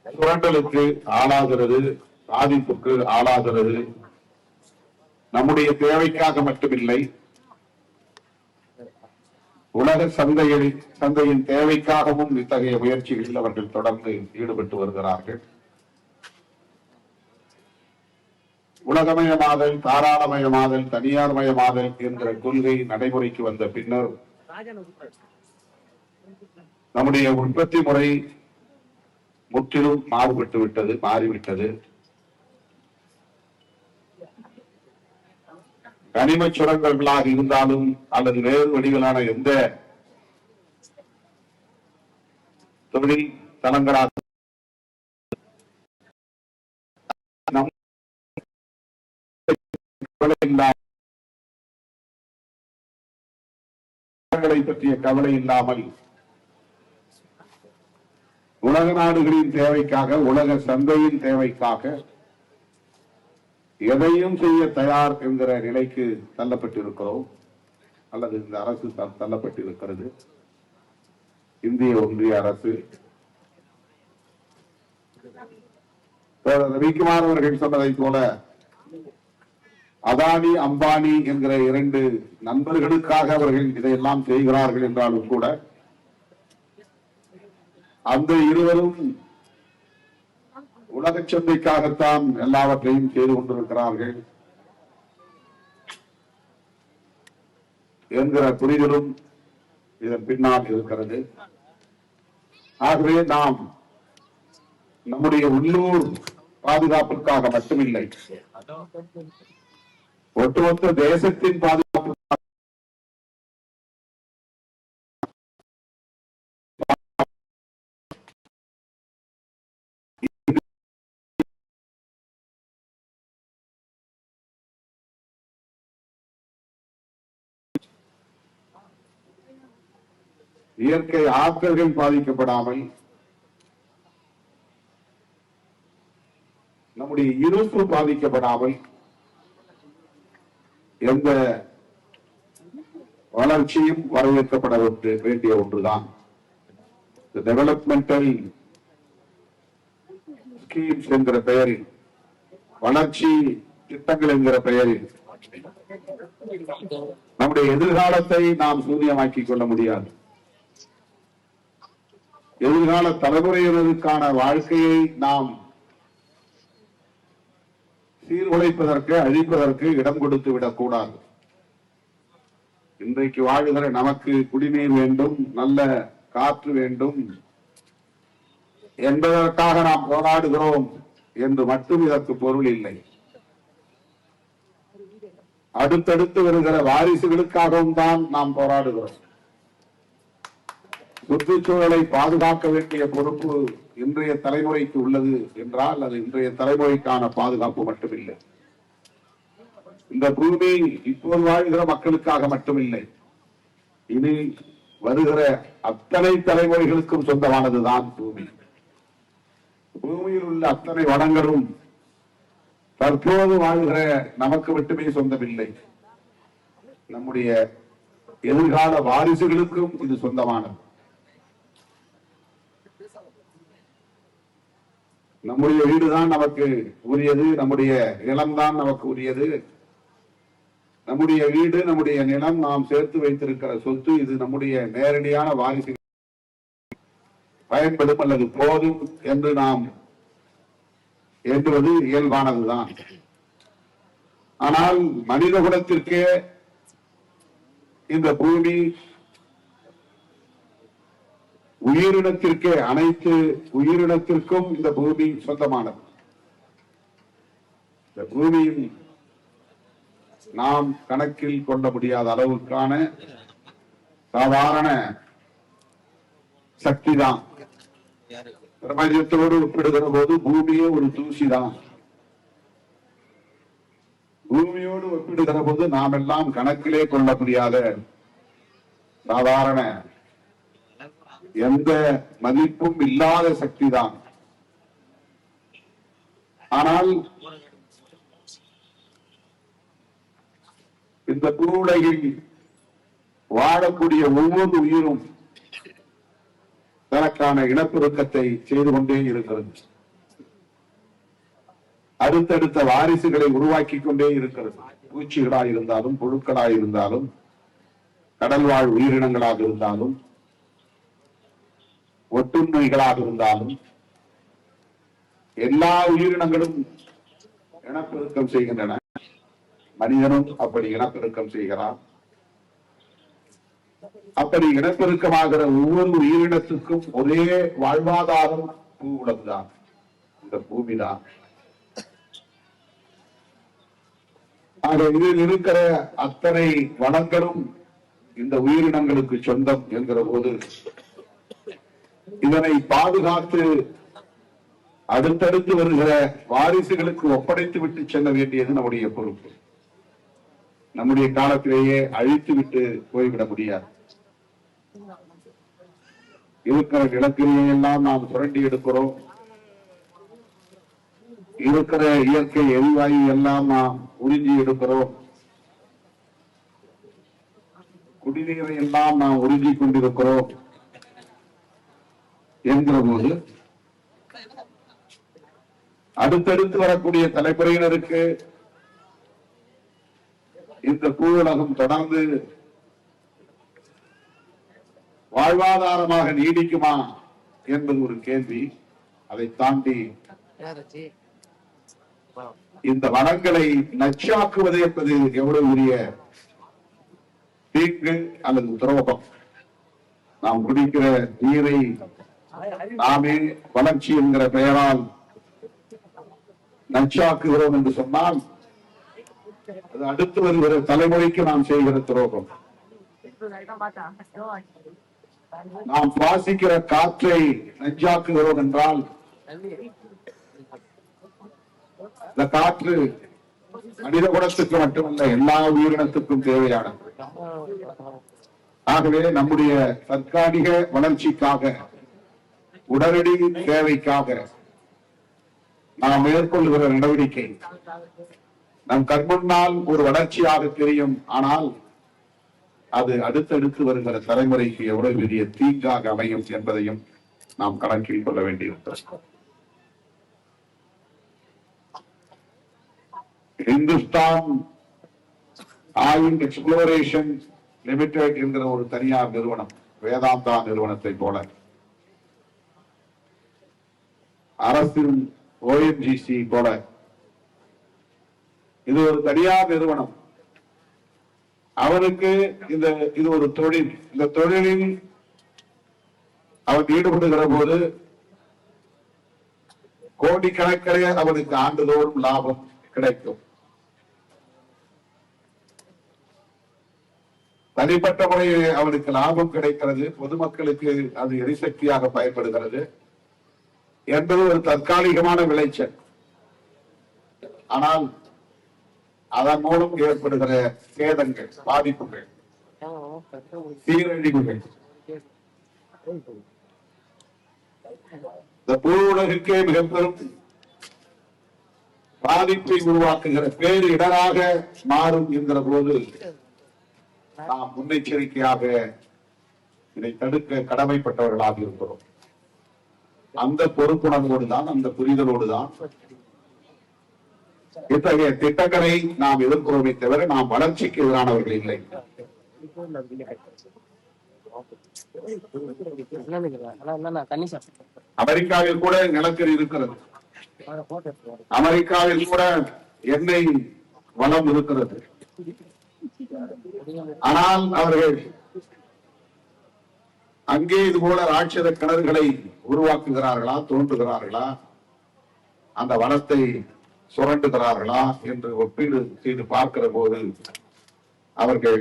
சுரண்டலுக்கு ஆளாகிறது, பாதிப்புக்கு ஆளாகிறது. நம்முடைய தேவைக்காக மட்டுமில்லை, உலக சந்தையின் தேவைக்காகவும் இத்தகைய முயற்சிகளில் அவர்கள் தொடர்ந்து ஈடுபட்டு வருகிறார்கள். உலகமயமாதல், தாராளமயமாதல், தனியார் மயமாதல் என்ற கொள்கை நடைமுறைக்கு வந்த பின்னர் நம்முடைய உற்பத்தி முறை முற்றிலும் மாறிவிட்டது. கனிம சுரங்கங்களாக இருந்தாலும் அல்லது வேறு வழிகளான எந்த தொழில் தளங்களாக பற்றிய கவலை இல்லாமல் உலக நாடுகளின் தேவைக்காக, உலக சந்தையின் தேவைக்காக எதையும் செய்ய தயார் என்கிற நிலைக்கு தள்ளப்பட்டிருக்கிறோம், அல்லது இந்த அரசு தள்ளப்பட்டிருக்கிறது. இந்திய ஒன்றிய அரசு ரவிக்குமார் அவர்கள் சொன்னதை போல அதானி அம்பானி என்கிற இரண்டு நண்பர்களுக்காக அவர்கள் இதையெல்லாம் செய்கிறார்கள் என்றாலும் கூட அந்த இருவரும் உலக சந்தைக்காகத்தான் எல்லாவற்றையும் செய்து கொண்டிருக்கிறார்கள் என்கிற புரிதலும் இதன் பின்னால் இருக்கிறது. ஆகவே நாம் நம்முடைய உள்ளூர் பாதுகாப்புக்காக மட்டுமில்லை, ஒட்டுமொத்த தேசத்தின் பாதுகாப்பு இயற்கை ஆற்றல்கள் பாதிக்கப்படாமல், நம்முடைய இருப்பு பாதிக்கப்படாமல் எந்த வளர்ச்சியும் வரவேற்கப்பட வேண்டிய ஒன்றுதான். டெவலப்மெண்டல் ஸ்கீம்ஸ் என்கிற பெயரில், வளர்ச்சி திட்டங்கள் என்கிற பெயரில் நம்முடைய எதிர்காலத்தை நாம் சூன்யமாக்கிக் கொள்ள முடியாது. எதிர்கால தலைமுறையினருக்கான வாழ்க்கையை நாம் சீர்குலைப்பதற்கு, அழிப்பதற்கு இடம் கொடுத்து விடக்கூடாது. இன்றைக்கு வாழுகிற நமக்கு குடிநீர் வேண்டும், நல்ல காற்று வேண்டும் என்பதற்காக நாம் போராடுகிறோம் என்று மட்டும் இதற்கு பொருள் இல்லை. அடுத்தடுத்து வருகிற வாரிசுகளுக்காகவும் தான் நாம் போராடுகிறோம். சுற்றுச்சூழலை பாதுகாக்க வேண்டிய பொறுப்பு இன்றைய தலைமுறைக்கு உள்ளது என்றால் அது இன்றைய தலைமுறைக்கான பாதுகாப்பு மட்டுமில்லை. இந்த பூமி இப்போது வாழ்கிற மக்களுக்காக மட்டுமில்லை, இனி வருகிற அத்தனை தலைமுறைகளுக்கும் சொந்தமானதுதான் பூமி. பூமியில் உள்ள அத்தனை வளங்களும் தற்போது வாழ்கிற நமக்கு மட்டுமே சொந்தமில்லை, நம்முடைய எதிர்கால வாரிசுகளுக்கும் இது சொந்தமானது. நம்முடைய வீடுதான் நமக்கு உரியது, நம்முடைய நிலம்தான் நமக்கு உரியது. நம்முடைய வீடு, நம்முடைய நிலம் நாம் சேர்த்து வைத்திருக்கிற சொத்து. இது நம்முடைய நேரடியான வாரிசு பயன்படும் அல்லது போதும் என்று நாம் எண்ணுவது இயல்பானதுதான். ஆனால் மனித குலத்திற்கே இந்த பூமி, உயிரினத்திற்கே, அனைத்து உயிரினத்திற்கும் இந்த பூமி சொந்தமானது. இந்த பூமியில் நாம் கணக்கில் கொள்ள முடியாத அளவுக்கான சாதாரண சக்தி தான். பிரபஞ்சத்தோடு ஒப்பிடுகிற போது பூமியே ஒரு தூசி தான். பூமியோடு ஒப்பிடுகிற போது நாம் எல்லாம் கணக்கிலே கொள்ள முடியாத சாதாரண, எந்த மதிப்பும் இல்லாத சக்தி தான். ஆனால் இந்த பூவுலகில் வாழக்கூடிய ஒவ்வொரு உயிரும் தனக்கான இனப்பெருக்கத்தை செய்து கொண்டே இருக்கிறது. அடுத்தடுத்த வாரிசுகளை உருவாக்கி கொண்டே இருக்கிறது. பூச்சிகளாக இருந்தாலும், புழுக்களாக இருந்தாலும், கடல்வாழ் உயிரினங்களாக இருந்தாலும், ஒட்டுண்மைகளாக இருந்தாலும், எல்லா உயிரினங்களும் இனப்பெருக்கம் செய்கின்றன. மனிதனும் அப்படி இனப்பெருக்கம் செய்கிறான். அப்படி இனப்பெருக்கமாகிற ஒவ்வொரு உயிரினத்துக்கும் ஒரே வாழ்வாதாரம் பூ உலகுதான், இந்த பூமிதான். ஆக இதில் இருக்கிற அத்தனை வளங்களும் இந்த உயிரினங்களுக்கு சொந்தம் என்கிற போது இதனை பாதுகாத்து அடுத்தடுத்து வருகிற வாரிசுகளுக்கு ஒப்படைத்து விட்டு செல்ல வேண்டியது நம்முடைய பொறுப்பு. நம்முடைய காலத்திலேயே அழித்து விட்டு போய்விட முடியாது. இருக்கிற நிலத்திலேயே எல்லாம் நாம் சுரண்டி எடுக்கிறோம். இருக்கிற இயற்கை எரிவாயு எல்லாம் நாம் உறிஞ்சி எடுக்கிறோம். குடிநீரை எல்லாம் நாம் உறிஞ்சி கொண்டிருக்கிறோம் என்கிற போது அடுத்தடுத்து வரக்கூடிய தலைமுறையினருக்கு இந்த பூவுலகம் தொடர்ந்து வாழ்வாதாரமாக நீடிக்குமா என்பது ஒரு கேள்வி. அதை தாண்டி இந்த வளங்களை நச்சாக்குவது என்பது எவ்வளவு உரிய தீங்கு அல்லது துரோகம். நாம் குடிக்கிற நீரை நாமே வளர்ச்சி என்கிற பெயரால் நச்சாக்குகிறோம் என்று சொன்னால் அது அடுத்து வருகிற தலைமுறைக்கு நாம் செய்கிற துரோகம். நாம் சுவாசிக்கிற காற்றை நஞ்சாக்குகிறோம் என்றால் இந்த காற்று மனித குலத்துக்கு மட்டுமல்ல, எல்லா உயிரினத்துக்கும் தேவையானது. ஆகவே நம்முடைய தற்காலிக வளர்ச்சிக்காக, உடனடி தேவைக்காக நாம் மேற்கொள்கிற நடவடிக்கை நம் கண்முன்னால் ஒரு வளர்ச்சியாக தெரியும். ஆனால் அது அடுத்தடுத்து வருகிற தலைமுறைக்கு எவ்வளவு பெரிய தீங்காக அமையும் என்பதையும் நாம் கணக்கில் கொள்ள வேண்டியிருக்கிறது. இந்துஸ்தான் ஆயில் எக்ஸ்ப்ளோரேஷன் லிமிடெட் என்கிற ஒரு தனியார் நிறுவனம், வேதாந்தா நிறுவனத்தை போல அரசின் ONGC போல இது ஒரு தனியார் நிறுவனம். அவனுக்கு இது ஒரு தொழில். இந்த தொழிலில் அவன் ஈடுபடுகிற போது கோடிக்கணக்கிலே அவனுக்கு ஆண்டுதோறும் லாபம் கிடைக்கும். தனிப்பட்ட முறையில் அவனுக்கு லாபம் கிடைக்கிறது, பொதுமக்களுக்கு அது எரிசக்தியாக பயன்படுகிறது என்பது ஒரு தற்காலிகமான விளைச்சல். ஆனால் அதன் மூலம் ஏற்படுகிற சேதங்கள், பாதிப்புகள், சீரழிவுகள் இந்த பூ உலகுக்கே மிக பெரும் பாதிப்பை உருவாக்குகிற பேரு இடராக மாறும் என்கிற போது நாம் முன்னெச்சரிக்கையாக இதை தடுக்க கடமைப்பட்டவர்களாக இருக்கிறோம். அந்த பொறுப்புணர்வோடு தான், அந்த புரிதலோடு தான் இத்தகைய திட்டங்களை நாம் எதிர்க்கிறோமே தவிர நாம் வளர்ச்சிக்கு எதிரானவர்கள் இல்லை. அமெரிக்காவில் கூட நிலக்கரி இருக்கிறது, அமெரிக்காவில் கூட எண்ணெய் வளம் இருக்கிறது. ஆனால் அவர்கள் அங்கே இது போல ராட்சத கிணறுகளை உருவாக்குகிறார்களா, தோன்றுகிறார்களா, அந்த வனத்தை சுரண்டுகிறார்களா என்று ஒப்பீடு செய்து பார்க்கிற போது அவர்கள்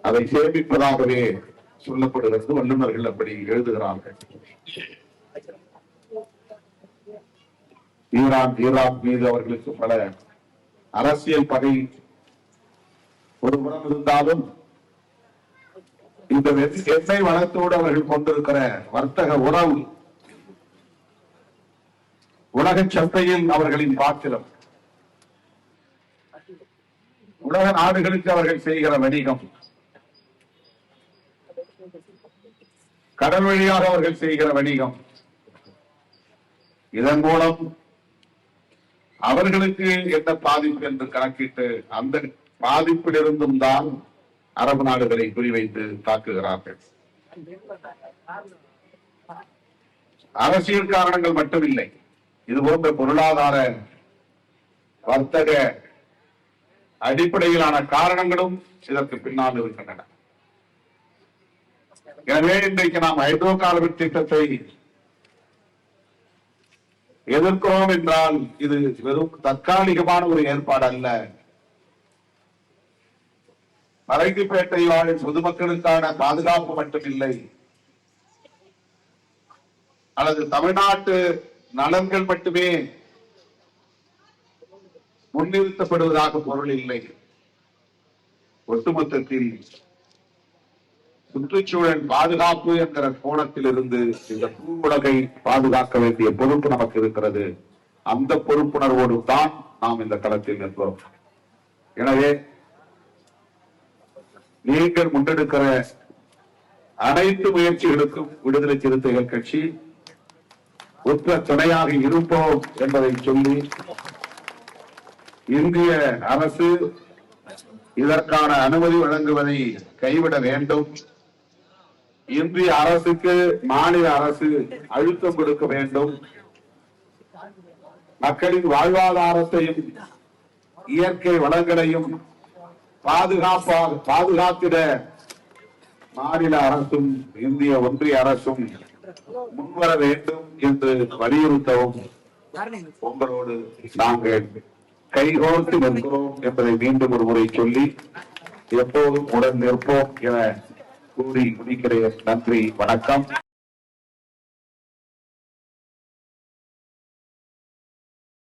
அதை சேமிப்பதாகவே சொல்லப்படுகிறது. வல்லுநர்கள் அப்படி எழுதுகிறார்கள். ஈரான் மீது அவர்களுக்கு பல அரசியல் பகை ஒரு புறம் இருந்தாலும் இந்த எண்ணெய் வளத்தோடு அவர்கள் கொண்டிருக்கிற வர்த்தக உறவு, உலக சந்தையில் அவர்களின் பாத்திரம், உலக நாடுகளுக்கு அவர்கள் செய்கிற வணிகம், கடல் வழியாக அவர்கள் செய்கிற வணிகம், இதன் மூலம் அவர்களுக்கு என்ன பாதிப்பு என்று கணக்கிட்டு அந்த பாதிப்பிலிருந்தும் தான் அரபு நாடுகளை குறிவைத்து தாக்குகிறார்கள். அரசியல் காரணங்கள் மட்டுமில்லை, இது போன்ற பொருளாதார வர்த்தக அடிப்படையிலான காரணங்களும் இதற்கு பின்னால் இருக்கின்றன. எனவே இன்றைக்கு நாம் ஹைட்ரோ கார்பன் திட்டத்தை எதிர்க்கிறோம் என்றால் இது வெறும் தற்காலிகமான ஒரு ஏற்பாடு அல்ல. மலைக்குப்பேட்டை வாழும் பொதுமக்களுக்கான பாதுகாப்பு மட்டுமில்லை, அல்லது தமிழ்நாட்டு நலன்கள் மட்டுமே முன்னிறுத்தப்படுவதாக பொருள் இல்லை. ஒட்டுமொத்தத்தில் சுற்றுச்சூழல் பாதுகாப்பு என்கிற கோணத்தில் இருந்து இந்த பூவுலகை பாதுகாக்க வேண்டிய பொறுப்பு நமக்கு இருக்கிறது. அந்த பொறுப்புணர்வோடு தான் நாம் இந்த களத்தில் நிற்கிறோம். எனவே நீங்கள் முன்னெடுக்கிற அனைத்து முயற்சிகளுக்கும் விடுதலை சிறுத்தைகள் கட்சி உற்ற துணையாக இருப்போம் என்பதை சொல்லி, இந்திய அரசு இதற்கான அனுமதி வழங்குவதை கைவிட வேண்டும். இந்திய அரசுக்கு மாநில அரசு அழுத்தம் கொடுக்க வேண்டும். மக்களின் வாழ்வாதாரத்தையும் இயற்கை வளங்களையும் பாதுகாத்திட மாநில அரசும் இந்திய ஒன்றிய அரசும் முன்வர வேண்டும் என்று வலியுறுத்தவும் உங்களோடு நாங்கள் கைகோர்த்து நிற்கிறோம் என்பதை மீண்டும் ஒரு முறை சொல்லி எப்போதும் உடன் நிற்போம் என கூறி முடிக்கிறேன். நன்றி, வணக்கம்.